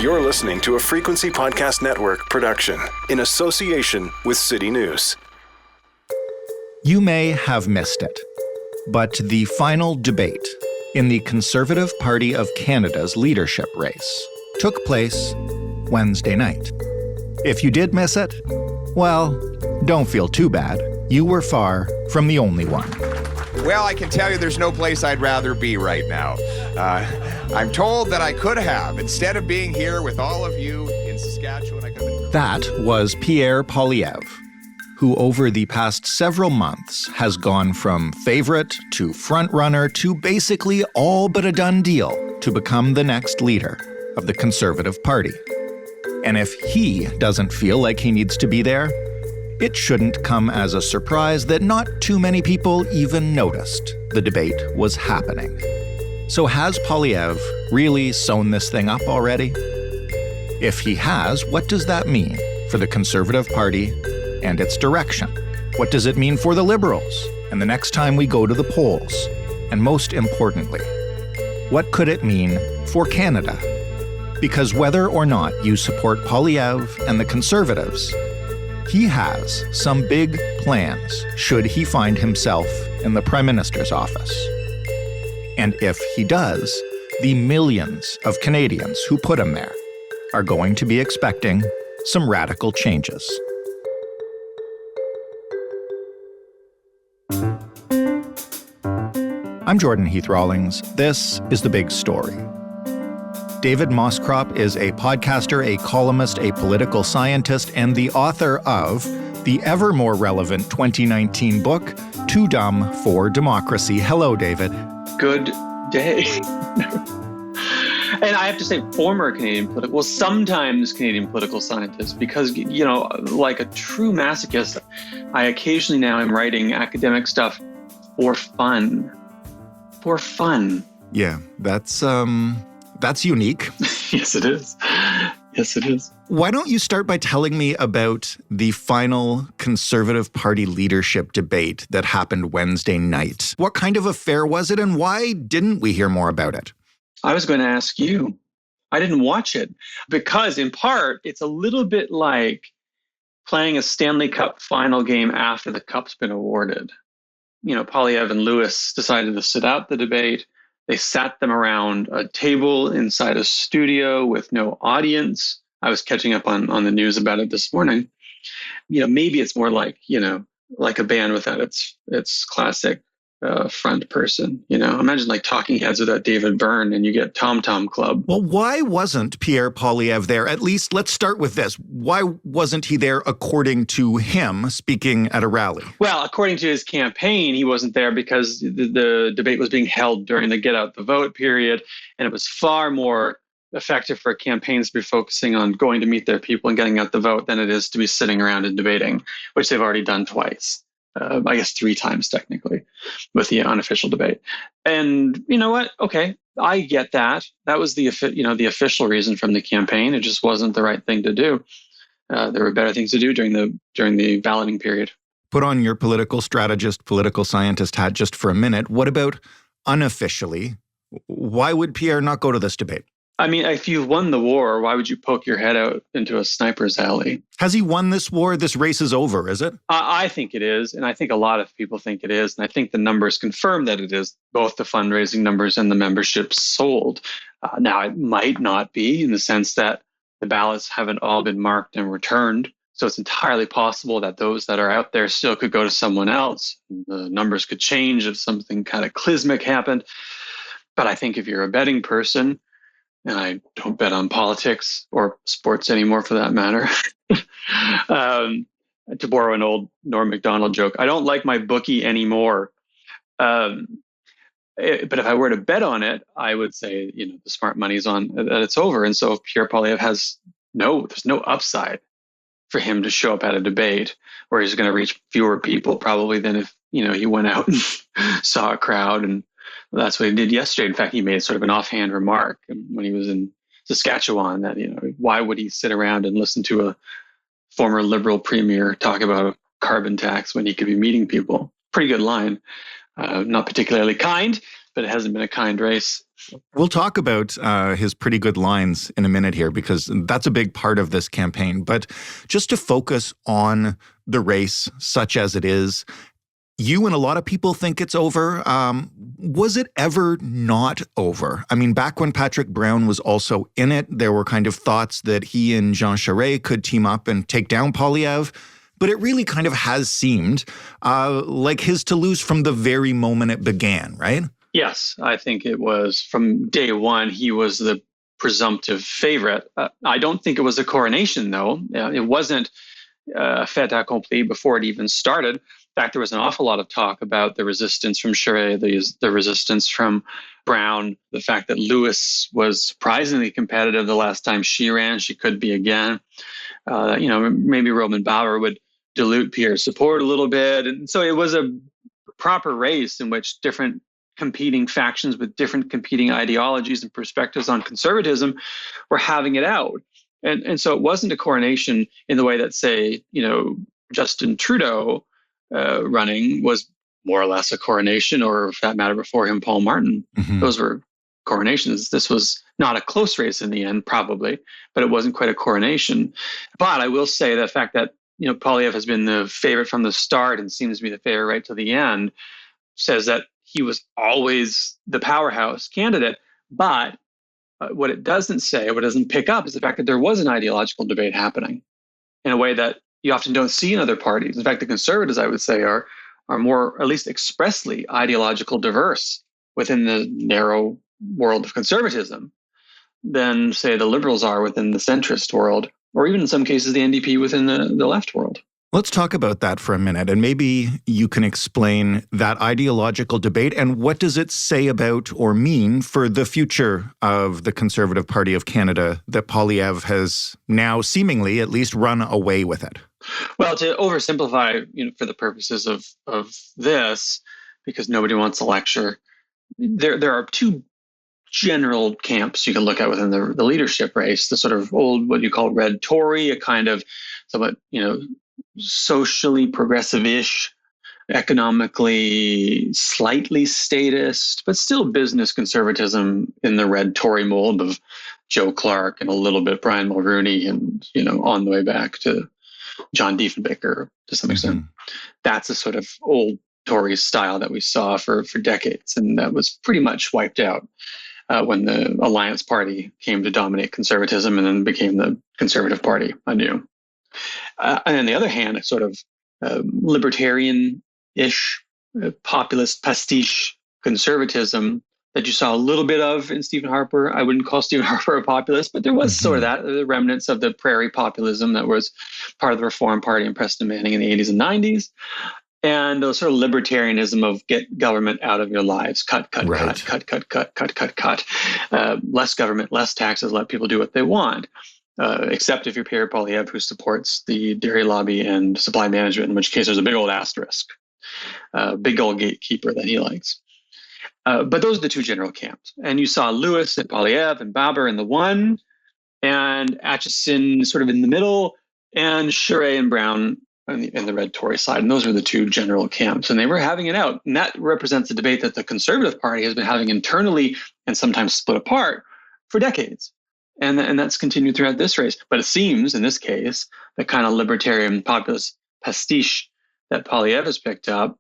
You're listening to a Frequency Podcast Network production in association with CityNews. You may have missed it, but the final debate in the Conservative Party of Canada's leadership race took place Wednesday night. If you did miss it, well, don't feel too bad. You were far from the only one. Well, I can tell you there's no place I'd rather be right now. I'm told that I could have. Instead of being here with all of you in Saskatchewan, I could have been... That was Pierre Poilievre, who over the past several months has gone from favorite to frontrunner to basically all but a done deal to become the next leader of the Conservative Party. And if he doesn't feel like he needs to be there, it shouldn't come as a surprise that not too many people even noticed the debate was happening. So has Poilievre really sewn this thing up already? If he has, what does that mean for the Conservative Party and its direction? What does it mean for the Liberals and the next time we go to the polls? And most importantly, what could it mean for Canada? Because whether or not you support Poilievre and the Conservatives, he has some big plans should he find himself in the Prime Minister's office. And if he does, the millions of Canadians who put him there are going to be expecting some radical changes. I'm Jordan Heath-Rawlings. This is The Big Story. David Moscrop is a podcaster, a columnist, a political scientist, and the author of the ever more relevant 2019 book, Too Dumb for Democracy. Hello, David. Good day. And I have to say, sometimes Canadian political scientist, because, you know, like a true masochist, I occasionally now am writing academic stuff for fun. For fun. Yeah, that's unique. Yes, it is. Yes, it is. Why don't you start by telling me about the final Conservative Party leadership debate that happened Wednesday night? What kind of affair was it, and why didn't we hear more about it? I was going to ask you. I didn't watch it because, in part, it's a little bit like playing a Stanley Cup final game after the cup's been awarded. You know, Poilievre and Lewis decided to sit out the debate. They sat them around a table inside a studio with no audience. I was catching up on the news about it this morning. You know, maybe it's more like, you know, like a band without its classic front person. You know, imagine like Talking Heads without David Byrne and you get Tom Tom Club. Well, why wasn't Pierre Poilievre there? At least let's start with this. Why wasn't he there according to him speaking at a rally? Well, according to his campaign, he wasn't there because the debate was being held during the get out the vote period. And it was far more effective for campaigns to be focusing on going to meet their people and getting out the vote than it is to be sitting around and debating, which they've already done twice. I guess 3 times technically with the unofficial debate. And you know what? Okay, I get that. That was the official reason from the campaign. It just wasn't the right thing to do. There were better things to do during the balloting period. Put on your political strategist, political scientist hat just for a minute. What about unofficially? Why would Pierre not go to this debate? I mean, if you've won the war, why would you poke your head out into a sniper's alley? Has he won this war? This race is over, is it? I think it is. And I think a lot of people think it is. And I think the numbers confirm that it is, both the fundraising numbers and the membership sold. Now, it might not be in the sense that the ballots haven't all been marked and returned. So it's entirely possible that those that are out there still could go to someone else. The numbers could change if something kind of clismic happened. But I think if you're a betting person, and I don't bet on politics or sports anymore for that matter, to borrow an old Norm Macdonald joke, I don't like my bookie anymore. But if I were to bet on it, I would say, you know, the smart money's on that it's over. And so Pierre Poilievre there's no upside for him to show up at a debate where he's going to reach fewer people probably than if, you know, he went out and saw a crowd. And that's what he did yesterday. In fact, he made sort of an offhand remark when he was in Saskatchewan that, you know, why would he sit around and listen to a former Liberal premier talk about a carbon tax when he could be meeting people? Pretty good line. Not particularly kind, but it hasn't been a kind race. We'll talk about his pretty good lines in a minute here, because that's a big part of this campaign. But just to focus on the race, such as it is, you and a lot of people think it's over. Was it ever not over? I mean, back when Patrick Brown was also in it, there were kind of thoughts that he and Jean Charest could team up and take down Poilievre. But it really kind of has seemed like his to lose from the very moment it began, right? Yes, I think it was from day one. He was the presumptive favorite. I don't think it was a coronation, though. It wasn't fait accompli before it even started. In fact, there was an awful lot of talk about the resistance from Charest, the resistance from Brown, the fact that Lewis was surprisingly competitive the last time she ran. She could be again. Maybe Roman Bauer would dilute Pierre's support a little bit. And so it was a proper race in which different competing factions with different competing ideologies and perspectives on conservatism were having it out. And so it wasn't a coronation in the way that, say, Justin Trudeau running was more or less a coronation, or for that matter, before him, Paul Martin. Mm-hmm. Those were coronations. This was not a close race in the end, probably, but it wasn't quite a coronation. But I will say the fact that, Poilievre has been the favorite from the start and seems to be the favorite right to the end says that he was always the powerhouse candidate. But what it doesn't say, what it doesn't pick up, is the fact that there was an ideological debate happening in a way that you often don't see in other parties. In fact, the Conservatives, I would say, are more, at least expressly, ideological diverse within the narrow world of conservatism than, say, the Liberals are within the centrist world, or even in some cases the NDP within the left world. Let's talk about that for a minute, and maybe you can explain that ideological debate and what does it say about or mean for the future of the Conservative Party of Canada that Poilievre has now seemingly at least run away with it. Well, to oversimplify, for the purposes of this, because nobody wants a lecture, there are two general camps you can look at within the leadership race. The sort of old, what you call red Tory, a kind of somewhat, socially progressive-ish, economically slightly statist, but still business conservatism in the red Tory mold of Joe Clark and a little bit Brian Mulroney and, on the way back to John Diefenbaker to some extent. That's a sort of old Tory style that we saw for decades, and that was pretty much wiped out when the Alliance Party came to dominate conservatism and then became the Conservative Party anew. And on the other hand, a sort of libertarian-ish, populist pastiche conservatism that you saw a little bit of in Stephen Harper. I wouldn't call Stephen Harper a populist, but there was sort of that, the remnants of the prairie populism that was part of the Reform Party and Preston Manning in the 80s and 90s. And the sort of libertarianism of get government out of your lives, cut. Less government, less taxes, let people do what they want. Except if you're Pierre Poilievre, who supports the dairy lobby and supply management, in which case there's a big old asterisk, big old gatekeeper that he likes. But those are the two general camps. And you saw Lewis and Poilievre and Baber in the one, and Acheson sort of in the middle, and Charest and Brown in the red Tory side. And those are the two general camps. And they were having it out. And that represents a debate that the Conservative Party has been having internally and sometimes split apart for decades. And that's continued throughout this race. But it seems, in this case, the kind of libertarian populist pastiche that Poilievre has picked up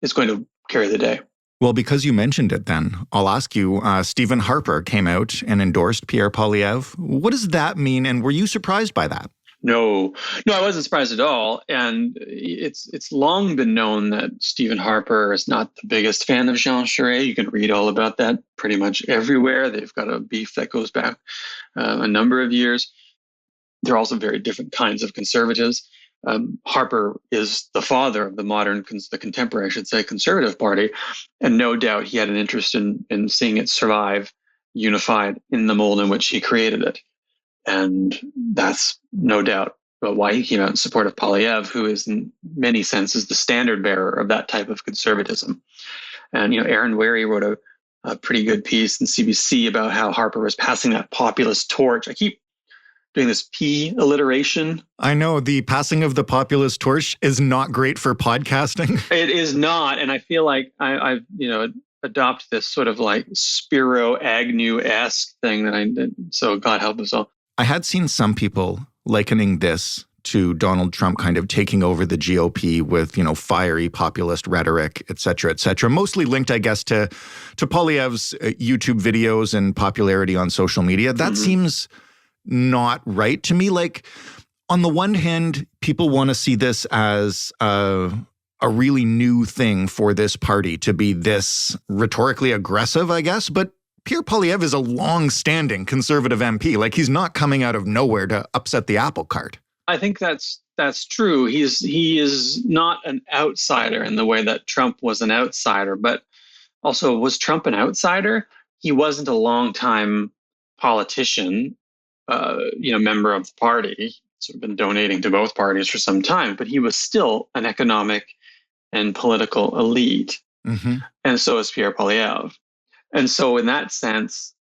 is going to carry the day. Well, because you mentioned it then, I'll ask you, Stephen Harper came out and endorsed Pierre Poilievre. What does that mean? And were you surprised by that? No, I wasn't surprised at all. And it's long been known that Stephen Harper is not the biggest fan of Jean Charest. You can read all about that pretty much everywhere. They've got a beef that goes back a number of years. They're also very different kinds of conservatives. Harper is the father of the contemporary, I should say, Conservative Party. And no doubt he had an interest in seeing it survive unified in the mold in which he created it. And that's no doubt why he came out in support of Poilievre, who is in many senses the standard bearer of that type of conservatism. And, Aaron Wary wrote a pretty good piece in CBC about how Harper was passing that populist torch. I keep doing this P alliteration. I know the passing of the populist torch is not great for podcasting. It is not. And I feel like I've adopt this sort of like Spiro Agnew-esque thing that I did. So God help us all. I had seen some people likening this to Donald Trump kind of taking over the GOP with, fiery populist rhetoric, et cetera, mostly linked, I guess, to Poilievre's YouTube videos and popularity on social media. That seems not right to me. Like, on the one hand, people want to see this as a really new thing for this party to be this rhetorically aggressive, I guess. But Pierre Poilievre is a long-standing conservative MP. Like, he's not coming out of nowhere to upset the apple cart. I think that's true. He is not an outsider in the way that Trump was an outsider. But also, was Trump an outsider? He wasn't a longtime politician, member of the party. Sort of been donating to both parties for some time, but he was still an economic and political elite. And so is Pierre Poilievre. And so in that sense,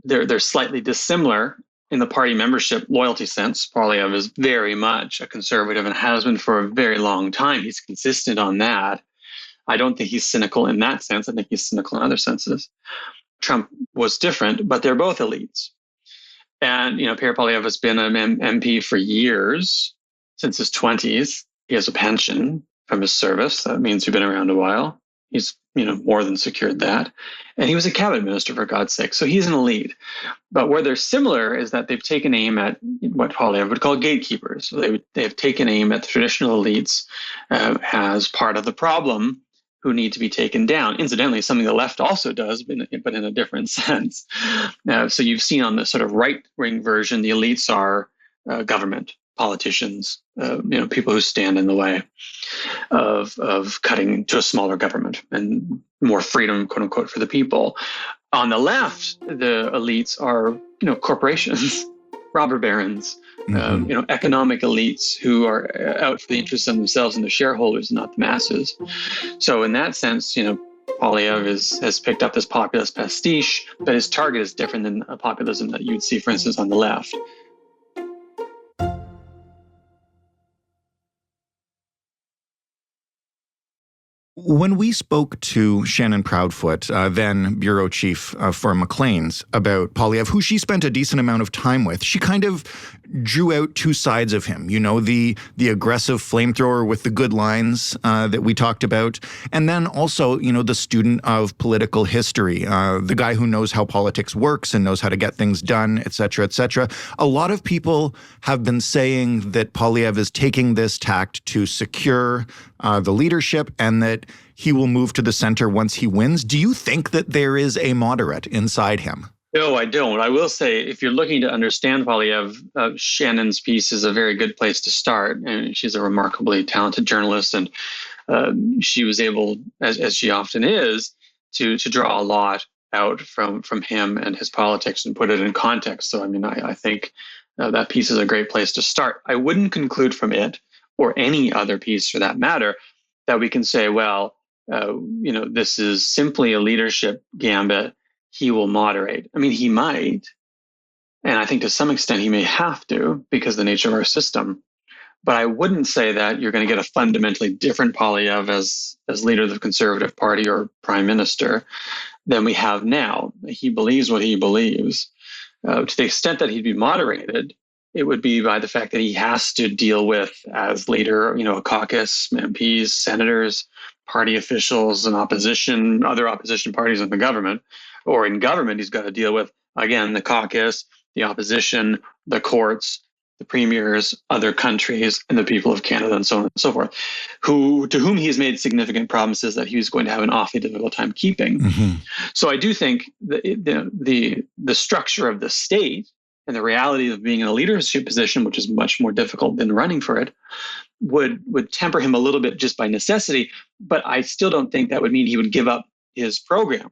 they're slightly dissimilar in the party membership loyalty sense. Poilievre is very much a conservative and has been for a very long time. He's consistent on that. I don't think he's cynical in that sense. I think he's cynical in other senses. Trump was different, but they're both elites. And, Pierre Poilievre has been an MP for years, since his 20s. He has a pension from his service. That means he's been around a while. He's, more than secured that. And he was a cabinet minister, for God's sake. So he's an elite. But where they're similar is that they've taken aim at what Poilievre would call gatekeepers. So they've taken aim at the traditional elites as part of the problem, who need to be taken down. Incidentally, something the left also does, but in a different sense. So you've seen on the sort of right-wing version, the elites are government, politicians, people who stand in the way of cutting to a smaller government and more freedom, quote unquote, for the people. On the left, the elites are, corporations, robber barons, economic elites who are out for the interests of themselves and the shareholders, not the masses. So in that sense, Poilievre has picked up this populist pastiche, but his target is different than a populism that you'd see, for instance, on the left. When we spoke to Shannon Proudfoot, then bureau chief for Maclean's, about Poilievre, who she spent a decent amount of time with, she kind of drew out two sides of him. The aggressive flamethrower with the good lines that we talked about, and then also, the student of political history, the guy who knows how politics works and knows how to get things done, et cetera, et cetera. A lot of people have been saying that Poilievre is taking this tact to secure the leadership and that he will move to the center once he wins. Do you think that there is a moderate inside him? No, I don't. I will say, if you're looking to understand Poilievre, Shannon's piece is a very good place to start. And she's a remarkably talented journalist, and she was able, as she often is, to draw a lot out from him and his politics and put it in context. So, I think that piece is a great place to start. I wouldn't conclude from it, or any other piece for that matter, that we can say, well, this is simply a leadership gambit. He will moderate. He might. And I think to some extent he may have to, because of the nature of our system. But I wouldn't say that you're going to get a fundamentally different Poilievre as leader of the Conservative Party or prime minister than we have now. He believes what he believes. To the extent that he'd be moderated, it would be by the fact that he has to deal with, as leader, a caucus, MPs, senators, party officials, and other opposition parties in the government. Or in government, he's got to deal with, again, the caucus, the opposition, the courts, the premiers, other countries, and the people of Canada, and so on and so forth, to whom he has made significant promises that he was going to have an awfully difficult time keeping. So I do think the structure of the state and the reality of being in a leadership position, which is much more difficult than running for it, would temper him a little bit just by necessity. But I still don't think that would mean he would give up his program.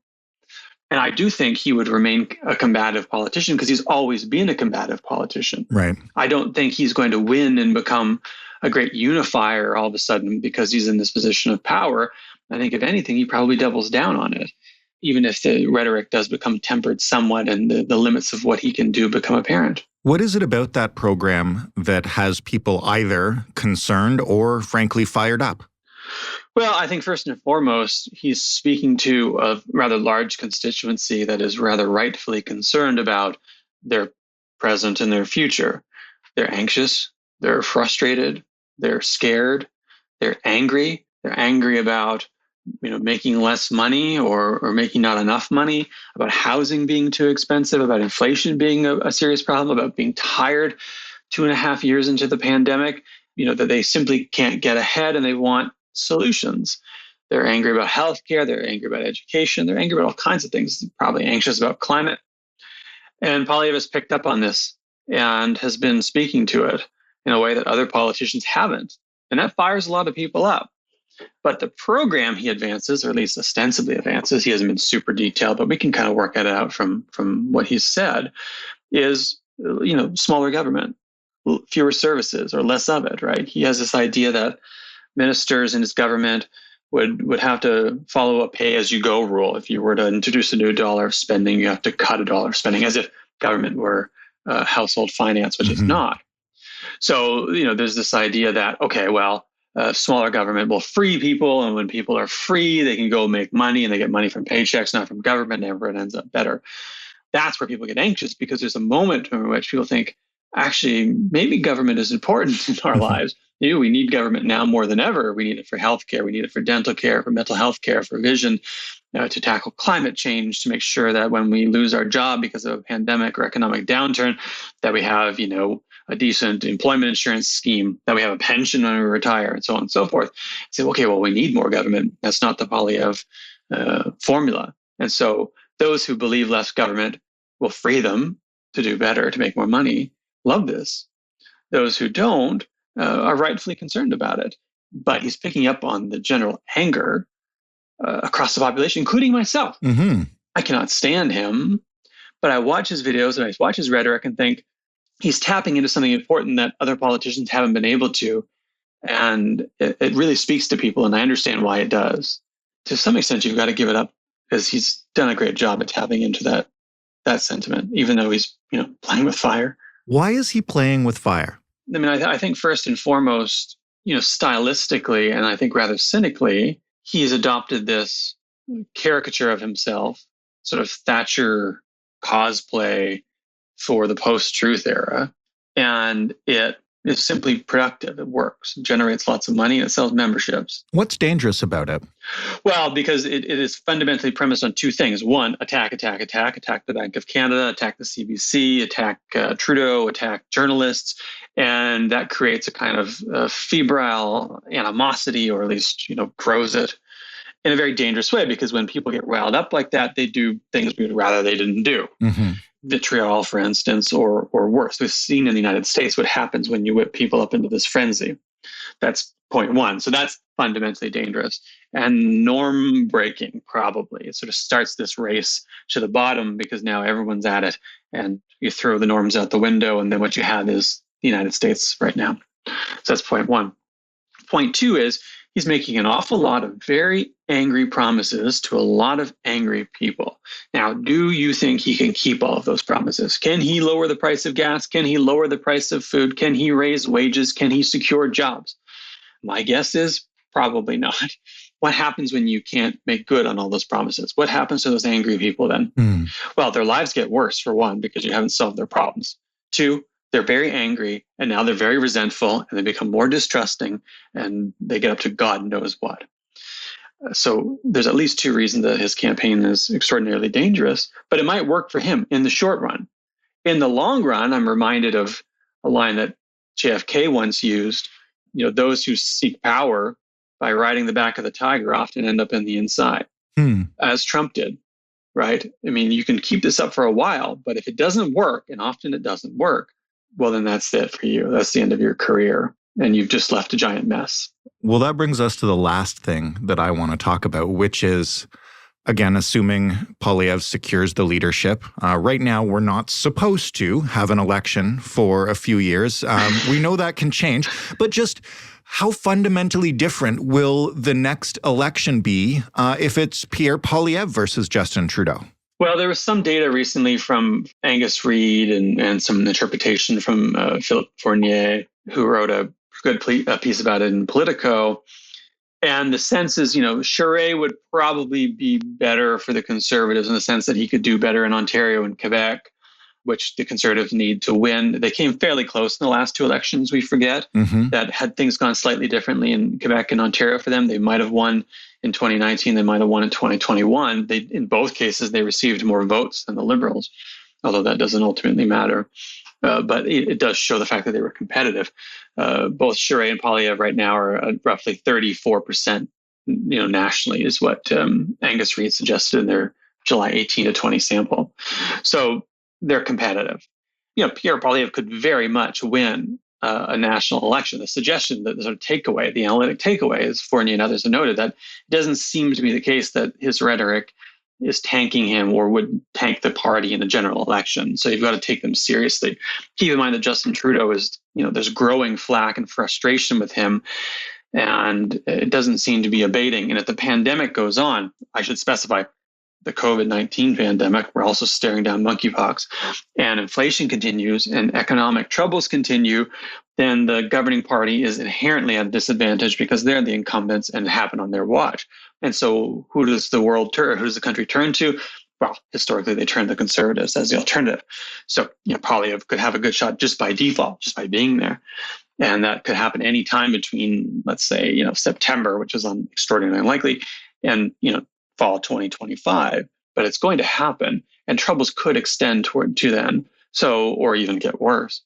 And I do think he would remain a combative politician, because he's always been a combative politician. Right. I don't think he's going to win and become a great unifier all of a sudden because he's in this position of power. I think if anything, he probably doubles down on it, even if the rhetoric does become tempered somewhat and the limits of what he can do become apparent. What is it about that program that has people either concerned or frankly fired up? Well, I think first and foremost, he's speaking to a rather large constituency that is rather rightfully concerned about their present and their future. They're anxious, they're frustrated, they're scared, they're angry. They're angry about making less money or making not enough money, about housing being too expensive, about inflation being a serious problem, about being tired 2.5 years into the pandemic, that they simply can't get ahead and they want solutions. They're angry about healthcare. They're angry about education. They're angry about all kinds of things, probably anxious about climate. And Poilievre has picked up on this and has been speaking to it in a way that other politicians haven't. And that fires a lot of people up. But the program he advances, or at least ostensibly advances, he hasn't been super detailed, but we can kind of work it out from what he's said, is smaller government, fewer services or less of it, right? He has this idea that ministers in his government would have to follow a pay-as-you-go rule. If you were to introduce a new dollar of spending, you have to cut a dollar of spending, as if government were household finance, which is not. So, there's this idea that, okay, well, smaller government will free people, and when people are free, they can go make money, and they get money from paychecks, not from government, and everyone ends up better. That's where people get anxious, because there's a moment in which people think, actually, maybe government is important in our lives. We need government now more than ever. We need it for healthcare. We need it for dental care, for mental health care, for vision, to tackle climate change, to make sure that when we lose our job because of a pandemic or economic downturn, that we have, a decent employment insurance scheme, that we have a pension when we retire, and so on and so forth. Say, okay, well, we need more government. That's not the Poilievre formula. And so those who believe less government will free them to do better, to make more money, love this. Those who don't are rightfully concerned about it. But he's picking up on the general anger across the population, including myself. Mm-hmm. I cannot stand him, but I watch his videos and I watch his rhetoric and think he's tapping into something important that other politicians haven't been able to. And it really speaks to people, and I understand why it does. To some extent, you've got to give it up, because he's done a great job at tapping into that sentiment, even though he's playing with fire. Why is he playing with fire? I mean, I think first and foremost, stylistically, and I think rather cynically, he's adopted this caricature of himself, sort of Thatcher cosplay for the post-truth era. And it is simply productive. It works, it generates lots of money, and it sells memberships. What's dangerous about it? Well, because it is fundamentally premised on two things. One, attack the Bank of Canada, attack the CBC, attack Trudeau, attack journalists. And that creates a kind of febrile animosity, or at least, grows it in a very dangerous way, because when people get riled up like that, they do things we would rather they didn't do. Mm-hmm. Vitriol, for instance, or worse. We've seen in the United States what happens when you whip people up into this frenzy. That's point one. So that's fundamentally dangerous and norm breaking, probably. It sort of starts this race to the bottom, because now everyone's at it, and you throw the norms out the window, and then what you have is the United States right now. So that's point one. Point two is he's making an awful lot of very angry promises to a lot of angry people. Now, do you think he can keep all of those promises? Can he lower the price of gas? Can he lower the price of food? Can he raise wages? Can he secure jobs? My guess is probably not. What happens when you can't make good on all those promises? What happens to those angry people then? Well, their lives get worse, for one, because you haven't solved their problems. Two, they're very angry, and now they're very resentful, and they become more distrusting, and they get up to God knows what. So there's at least two reasons that his campaign is extraordinarily dangerous, but it might work for him in the short run. In the long run, I'm reminded of a line that JFK once used, those who seek power by riding the back of the tiger often end up in the inside, as Trump did, right? I mean, you can keep this up for a while, but if it doesn't work, and often it doesn't work, well, then that's it for you. That's the end of your career, and you've just left a giant mess. Well, that brings us to the last thing that I want to talk about, which is, again, assuming Poilievre secures the leadership. Right now, we're not supposed to have an election for a few years. We know that can change, but just how fundamentally different will the next election be if it's Pierre Poilievre versus Justin Trudeau? Well, there was some data recently from Angus Reid and some interpretation from Philippe Fournier, who wrote a good piece about it in Politico. And the sense is, Charest would probably be better for the Conservatives in the sense that he could do better in Ontario and Quebec, which the Conservatives need to win. They came fairly close in the last two elections, we forget. That had things gone slightly differently in Quebec and Ontario for them, they might have won in 2019, they might have won in 2021. In both cases, they received more votes than the Liberals, although that doesn't ultimately matter. But it does show the fact that they were competitive. Both Charest and Poilievre right now are at roughly 34%, nationally, is what Angus Reid suggested in their July 18 to 20 sample. So they're competitive. Pierre Poilievre could very much win a national election. The suggestion, that the sort of takeaway, the analytic takeaway, as Fournier and others have noted, that it doesn't seem to be the case that his rhetoric is tanking him or would tank the party in a general election. So you've got to take them seriously. Keep in mind that Justin Trudeau is, there's growing flack and frustration with him, and it doesn't seem to be abating. And if the pandemic goes on, I should specify, the COVID-19 pandemic, we're also staring down monkeypox, and inflation continues and economic troubles continue, then the governing party is inherently at a disadvantage because they're the incumbents and it happened on their watch. And so who does the world turn? Who does the country turn to? Well, historically, they turn to the Conservatives as the alternative. So Poilievre could have a good shot just by default, just by being there. And that could happen any time between, let's say, September, which is extraordinarily unlikely, and, fall 2025, but it's going to happen, and troubles could extend to then. So, or even get worse.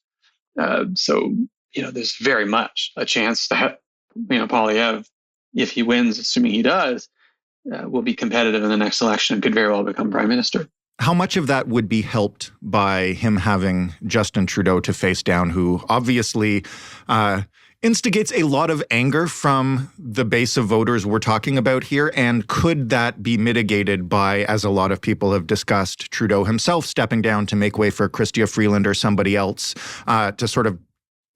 So, there's very much a chance that, Poilievre, if he wins, assuming he does, will be competitive in the next election and could very well become prime minister. How much of that would be helped by him having Justin Trudeau to face down, who obviously instigates a lot of anger from the base of voters we're talking about here? And could that be mitigated by, as a lot of people have discussed, Trudeau himself stepping down to make way for Chrystia Freeland or somebody else to sort of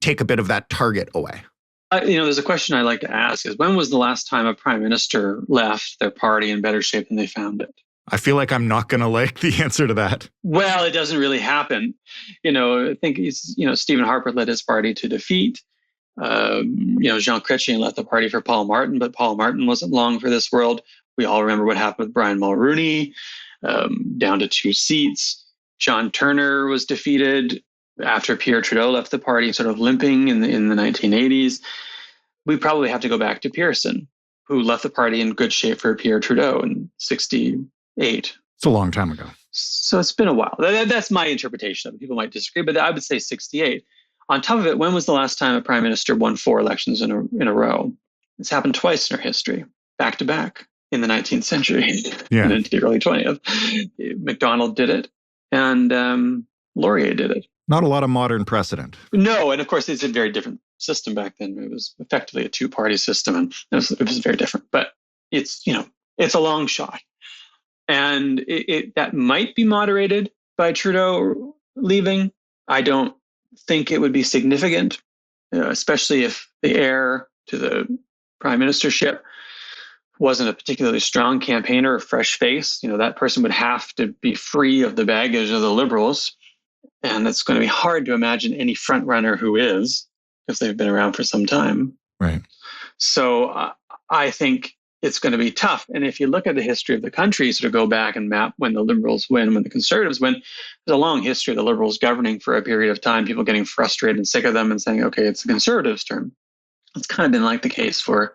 take a bit of that target away? There's a question I like to ask is, when was the last time a prime minister left their party in better shape than they found it? I feel like I'm not going to like the answer to that. Well, it doesn't really happen. I think Stephen Harper led his party to defeat. Jean Chrétien left the party for Paul Martin, but Paul Martin wasn't long for this world. We all remember what happened with Brian Mulroney, down to 2 seats. John Turner was defeated after Pierre Trudeau left the party, sort of limping in the 1980s. We probably have to go back to Pearson, who left the party in good shape for Pierre Trudeau in 1968. It's a long time ago. So it's been a while. That's my interpretation of it. People might disagree, but I would say 1968. On top of it, when was the last time a prime minister won 4 elections in a row? It's happened twice in our history, back to back, in the 19th century, and into the early 20th. MacDonald did it, and Laurier did it. Not a lot of modern precedent. No, and of course, it's a very different system back then. It was effectively a 2-party system, and it was very different. But it's a long shot, and that might be moderated by Trudeau leaving. I don't think it would be significant, especially if the heir to the prime ministership wasn't a particularly strong campaigner or fresh face. That person would have to be free of the baggage of the Liberals. And it's going to be hard to imagine any frontrunner who is, because they've been around for some time. Right. So I think it's going to be tough. And if you look at the history of the country, sort of go back and map when the Liberals win, when the Conservatives win, there's a long history of the Liberals governing for a period of time, people getting frustrated and sick of them and saying, okay, it's the Conservatives' turn. It's kind of been like the case for,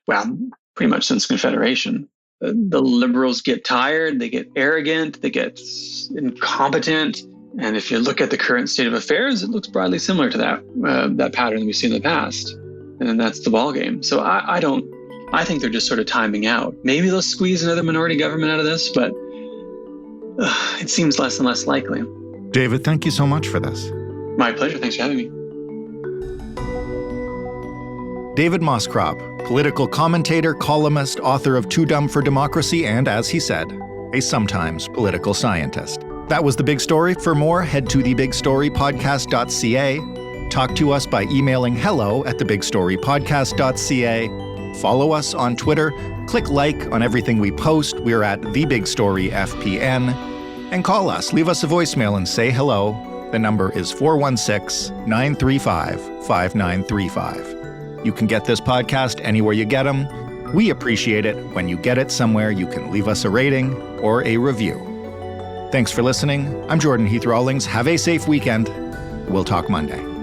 pretty much since Confederation. The Liberals get tired, they get arrogant, they get incompetent. And if you look at the current state of affairs, it looks broadly similar to that pattern we've seen in the past. And then that's the ballgame. So I think they're just sort of timing out. Maybe they'll squeeze another minority government out of this, but it seems less and less likely. David, thank you so much for this. My pleasure. Thanks for having me. David Moscrop, political commentator, columnist, author of Too Dumb for Democracy, and, as he said, a sometimes political scientist. That was The Big Story. For more, head to thebigstorypodcast.ca. Talk to us by emailing hello@thebigstorypodcast.ca. Follow us on Twitter. Click like on everything we post. We're at The Big Story FPN. And call us. Leave us a voicemail and say hello. The number is 416-935-5935. You can get this podcast anywhere you get them. We appreciate it when you get it somewhere you can leave us a rating or a review. Thanks for listening. I'm Jordan Heath Rawlings. Have a safe weekend. We'll talk Monday.